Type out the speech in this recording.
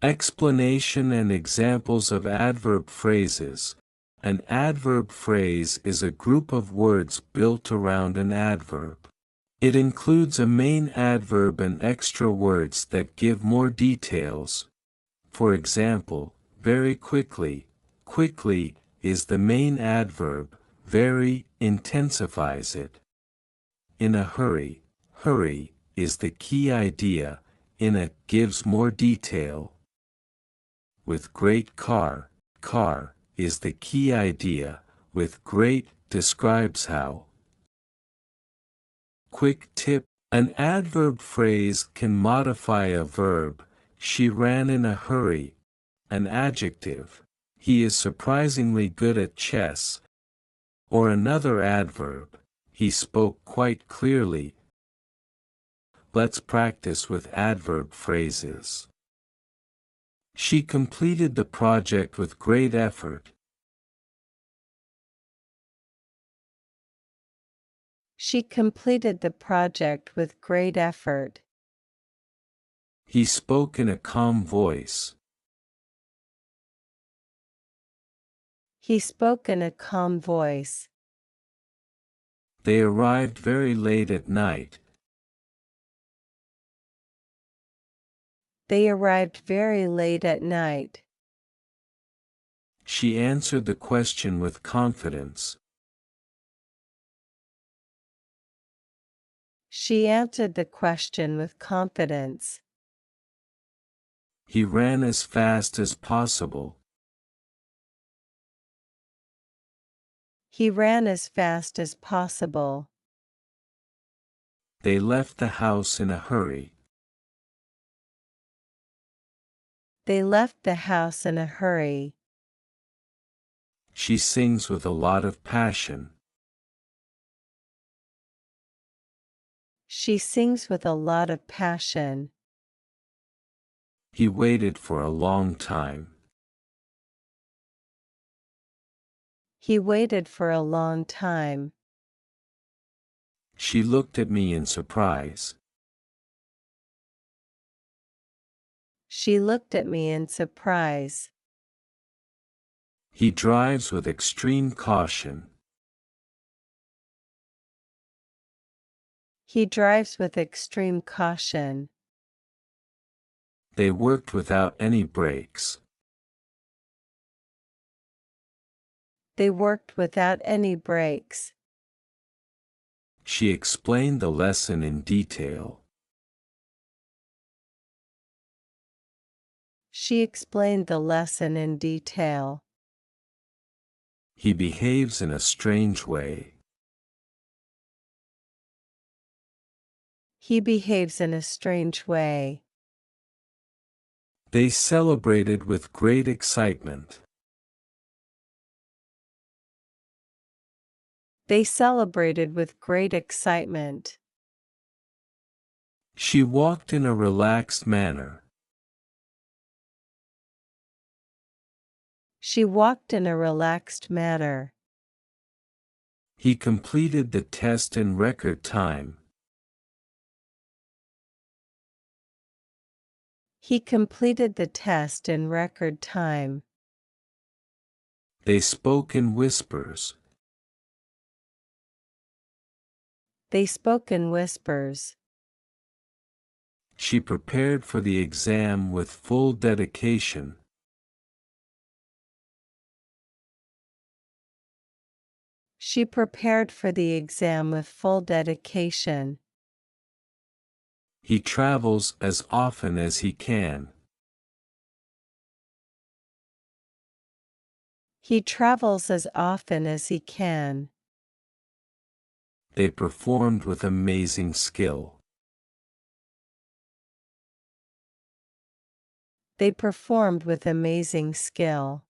Explanation and examples of adverb phrases. An adverb phrase is a group of words built around an adverb. It includes a main adverb and extra words that give more details. For example, very quickly. Quickly is the main adverb, very intensifies it. In a hurry. Hurry is the key idea, in a gives more detail. With great car. Car is the key idea, with great describes how. Quick tip. An adverb phrase can modify a verb. She ran in a hurry. An adjective. He is surprisingly good at chess. Or another adverb. He spoke quite clearly. Let's practice with adverb phrases. She completed the project with great effort. She completed the project with great effort. He spoke in a calm voice. He spoke in a calm voice. They arrived very late at night. They arrived very late at night. She answered the question with confidence. She answered the question with confidence. He ran as fast as possible. He ran as fast as possible. They left the house in a hurry. They left the house in a hurry. She sings with a lot of passion. She sings with a lot of passion. He waited for a long time. He waited for a long time. She looked at me in surprise. She looked at me in surprise. He drives with extreme caution. He drives with extreme caution. They worked without any breaks. They worked without any breaks. She explained the lesson in detail. She explained the lesson in detail. He behaves in a strange way. He behaves in a strange way. They celebrated with great excitement. They celebrated with great excitement. She walked in a relaxed manner. She walked in a relaxed manner. He completed the test in record time. He completed the test in record time. They spoke in whispers. They spoke in whispers. She prepared for the exam with full dedication. She prepared for the exam with full dedication. He travels as often as he can. He travels as often as he can. They performed with amazing skill. They performed with amazing skill.